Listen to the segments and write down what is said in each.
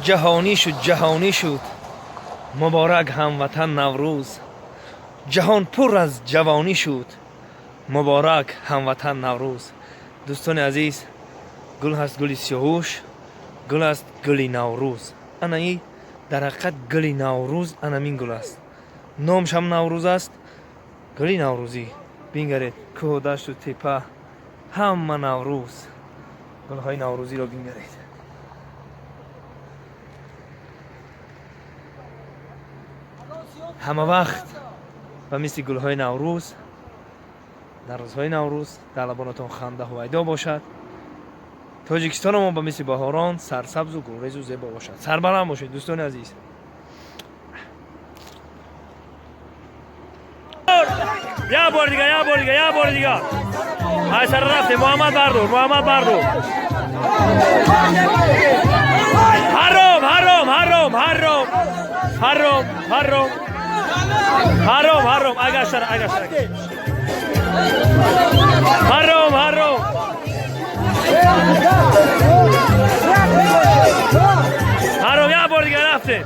جهانی شد جهانی شد مبارک هموطن نوروز. جهان پر از جوانی شد مبارک هموطن نوروز. دوستان عزیز، گل هست گلی سیاهوش، گل است گلی نوروز. انا این در حقیقت گلی نوروز انمین گل است، نامش هم نوروز است. گلی نوروزی بینگرید، کوه دشت و تپه همه نوروز. گل های نوروزی را بینگرید. همه وقت و مثل گل های نوروز در روزهای نوروز در لبانتان خنده و ایدا باشد. تاجیکستان ما به مثل بهاران سرسبز و گلریز و زیبا باشد. سربلند باشید دوستان عزیز. یا بار دیگه یا بار دیگه یا بار دیگه. های سر رفته محمد بردور محمد بردور. حرام حرام حرام حرام حرام حرام حرام حرام اگشتر حرام حرام حرام. یا بار دیگه رفته.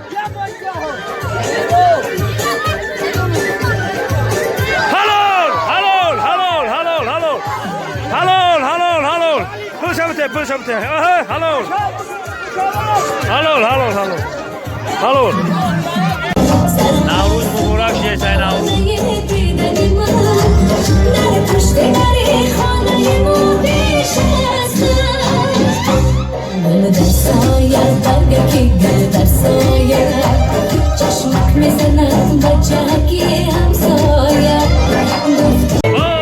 حلال حلال حلال حلال حلال حلال حلال حلال. پلشمته حلال حلال حلال حلال حلال. نوروز مبارک شه. سای نوروز. سایه برگه که